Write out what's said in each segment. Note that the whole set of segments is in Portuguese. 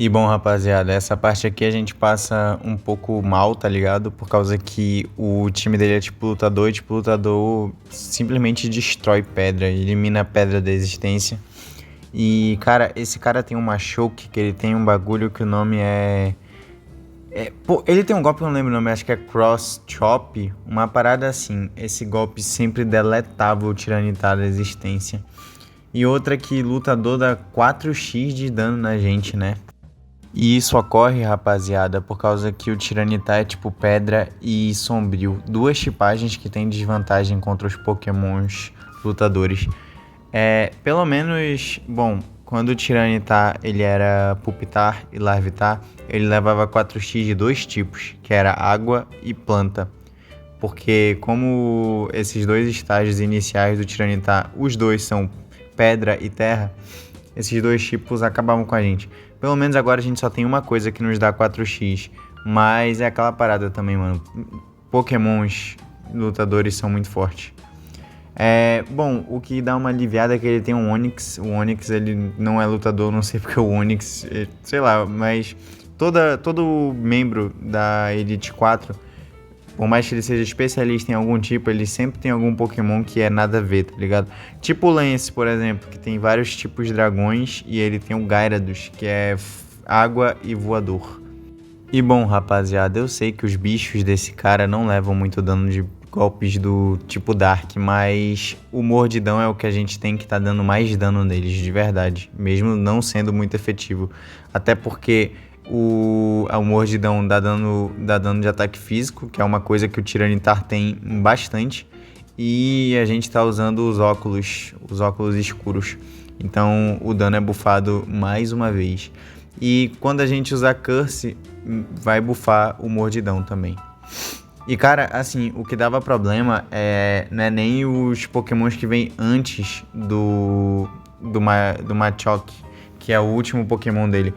E bom, rapaziada, essa parte aqui a gente passa um pouco mal, tá ligado? Por causa que o time dele é tipo lutador e tipo lutador simplesmente destrói pedra, elimina a pedra da existência. E cara, esse cara tem uma choke que ele tem um bagulho que o nome pô, ele tem um golpe que eu não lembro o nome, acho que é Cross Chop, uma parada assim. Esse golpe sempre deletava o Tiranitar da existência. E outra que lutador dá 4x de dano na gente, né? E isso ocorre, rapaziada, por causa que o Tiranitar é tipo pedra e sombrio. Duas tipagens que têm desvantagem contra os pokémons lutadores. Pelo menos, bom, quando o Tiranitar ele era Pupitar e Larvitar, ele levava 4x de dois tipos, que era água e planta. Porque como esses dois estágios iniciais do Tiranitar, os dois são pedra e terra, esses dois tipos acabavam com a gente. Pelo menos agora a gente só tem uma coisa que nos dá 4x. Mas é aquela parada também, mano. Pokémons lutadores são muito fortes. Bom, o que dá uma aliviada é que ele tem um Onix. O Onix, ele não é lutador, não sei porque o Onix, sei lá, mas todo membro da Elite 4, por mais que ele seja especialista em algum tipo, ele sempre tem algum Pokémon que é nada a ver, tá ligado? Tipo o Lance, por exemplo, que tem vários tipos de dragões e ele tem o Gyarados, que é água e voador. E bom, rapaziada, eu sei que os bichos desse cara não levam muito dano de golpes do tipo Dark, mas o Mordidão é o que a gente tem que tá dando mais dano neles, de verdade, mesmo não sendo muito efetivo. Até porque o Mordidão dá dano de ataque físico, que é uma coisa que o Tiranitar tem bastante, e a gente tá usando os óculos escuros, então o dano é bufado mais uma vez. E quando a gente usar Curse, vai bufar o Mordidão também. E cara, assim, o que dava problema não é nem os pokémons que vêm antes do Machoke, que é o último pokémon dele.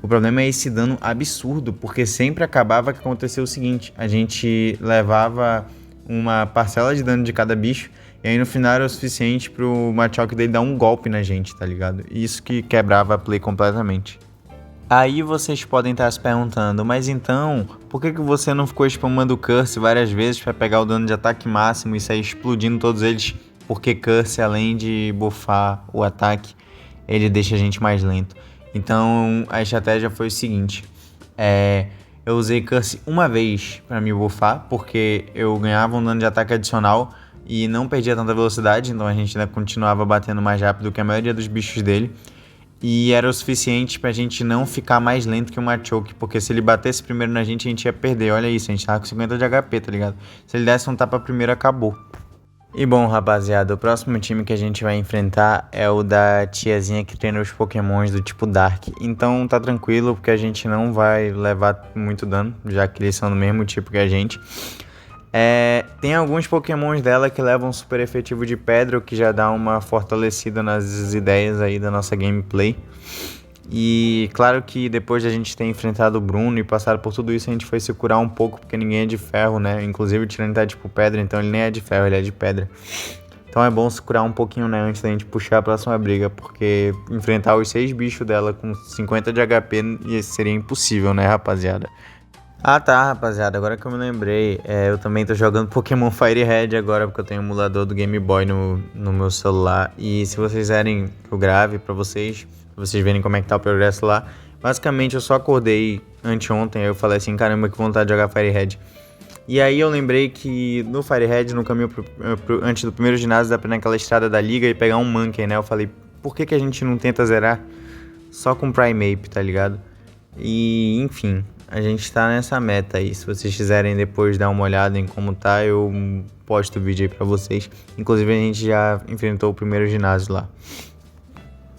O problema é esse dano absurdo, porque sempre acabava que acontecia o seguinte: a gente levava uma parcela de dano de cada bicho, e aí no final era o suficiente pro Machoke dele dar um golpe na gente, tá ligado? Isso que quebrava a play completamente. Aí vocês podem estar se perguntando, mas então, por que você não ficou spamando o Curse várias vezes para pegar o dano de ataque máximo e sair explodindo todos eles? Porque Curse, além de buffar o ataque, ele deixa a gente mais lento. Então a estratégia foi o seguinte: eu usei Curse uma vez para me buffar, porque eu ganhava um dano de ataque adicional e não perdia tanta velocidade, então a gente ainda continuava batendo mais rápido que a maioria dos bichos dele. E era o suficiente pra gente não ficar mais lento que o Machoke, porque se ele batesse primeiro na gente, a gente ia perder. Olha isso, a gente tava com 50 de HP, tá ligado? Se ele desse um tapa primeiro, acabou. E bom, rapaziada, o próximo time que a gente vai enfrentar é o da tiazinha que treina os pokémons do tipo Dark. Então tá tranquilo, porque a gente não vai levar muito dano, já que eles são do mesmo tipo que a gente. Tem alguns pokémons dela que levam super efetivo de pedra, o que já dá uma fortalecida nas ideias aí da nossa gameplay. E claro que depois de a gente ter enfrentado o Bruno e passado por tudo isso, a gente foi se curar um pouco, porque ninguém é de ferro, né? Inclusive o Tiranitar é tipo pedra, então ele nem é de ferro, ele é de pedra. Então é bom se curar um pouquinho, né, antes da gente puxar a próxima briga, porque enfrentar os 6 bichos dela com 50 de HP seria impossível, né, rapaziada? Ah tá, rapaziada, agora que eu me lembrei, eu também tô jogando Pokémon Fire Red agora, porque eu tenho um emulador do Game Boy no meu celular. E se vocês querem que eu grave pra vocês verem como é que tá o progresso lá, basicamente eu só acordei anteontem, aí eu falei assim, caramba, que vontade de jogar Fire Red. E aí eu lembrei que no Fire Red, no caminho antes do primeiro ginásio, dá pra ir naquela estrada da liga e pegar um Monkey, né? Eu falei, por que a gente não tenta zerar só com Primeape, tá ligado? E enfim, a gente tá nessa meta aí. Se vocês quiserem depois dar uma olhada em como tá, eu posto o vídeo aí pra vocês. Inclusive a gente já enfrentou o primeiro ginásio lá.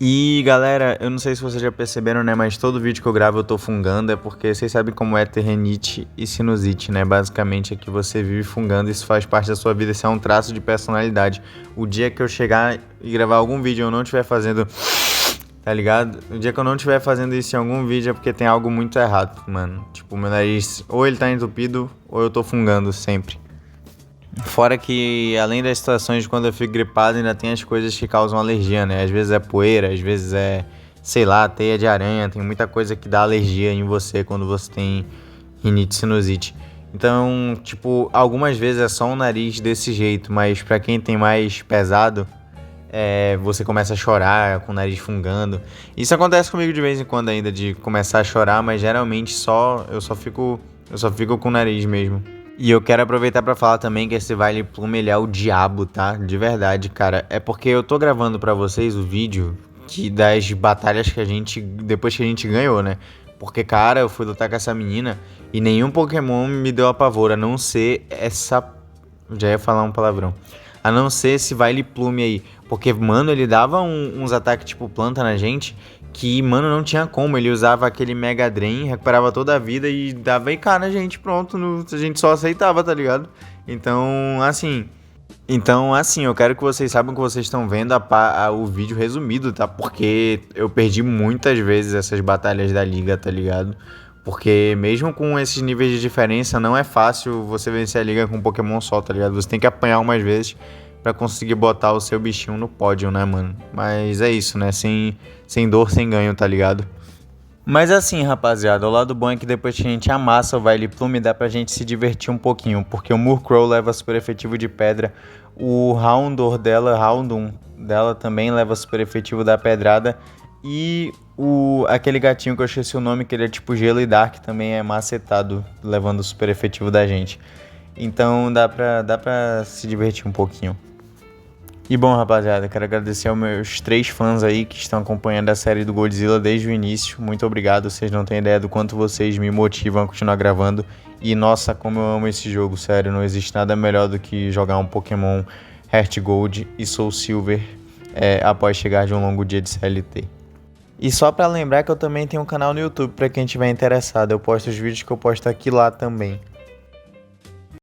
E galera, eu não sei se vocês já perceberam, né, mas todo vídeo que eu gravo eu tô fungando, é porque vocês sabem como é ter renite e sinusite, né? Basicamente é que você vive fungando, isso faz parte da sua vida, isso é um traço de personalidade. O dia que eu chegar e gravar algum vídeo e eu não estiver fazendo, tá ligado? O dia que eu não estiver fazendo isso em algum vídeo é porque tem algo muito errado, mano. Tipo, meu nariz, ou ele tá entupido, ou eu tô fungando sempre. Fora que, além das situações de quando eu fico gripado, ainda tem as coisas que causam alergia, né? Às vezes é poeira, às vezes é sei lá, teia de aranha, tem muita coisa que dá alergia em você quando você tem rinite, sinusite. Então, tipo, algumas vezes é só um nariz desse jeito, mas pra quem tem mais pesado, você começa a chorar com o nariz fungando. Isso acontece comigo de vez em quando ainda, de começar a chorar, mas geralmente eu só fico com o nariz mesmo. E eu quero aproveitar pra falar também que esse Vale Plume ele é o diabo, tá? De verdade, cara. É porque eu tô gravando pra vocês o vídeo das batalhas que depois que a gente ganhou, né? Porque, cara, eu fui lutar com essa menina e nenhum Pokémon me deu a pavor, a não ser essa... Já ia falar um palavrão. A não ser esse Vile Plume aí. Porque, mano, ele dava uns ataques tipo planta na gente que, mano, não tinha como. Ele usava aquele Mega Drain, recuperava toda a vida e dava IK na gente, pronto. A gente só aceitava, tá ligado? Então, assim, eu quero que vocês saibam que vocês estão vendo o vídeo resumido, tá? Porque eu perdi muitas vezes essas batalhas da liga, tá ligado? Porque mesmo com esses níveis de diferença, não é fácil você vencer a liga com um Pokémon só, tá ligado? Você tem que apanhar umas vezes pra conseguir botar o seu bichinho no pódio, né, mano? Mas é isso, né? Sem dor, sem ganho, tá ligado? Mas assim, rapaziada, o lado bom é que depois que a gente amassa o Vile Plume, dá pra gente se divertir um pouquinho, porque o Murkrow leva super efetivo de pedra, o Houndoom dela também leva super efetivo da pedrada, e aquele gatinho que eu esqueci o nome, que ele é tipo gelo e dark, também é macetado, levando o super efetivo da gente. Então dá pra se divertir um pouquinho. E bom, rapaziada, quero agradecer aos meus 3 fãs aí que estão acompanhando a série do Godzilla desde o início. Muito obrigado, vocês não têm ideia do quanto vocês me motivam a continuar gravando. E nossa, como eu amo esse jogo, sério, não existe nada melhor do que jogar um Pokémon Heart Gold e Soul Silver após chegar de um longo dia de CLT. E só pra lembrar que eu também tenho um canal no YouTube pra quem tiver interessado, eu posto os vídeos que eu posto aqui lá também.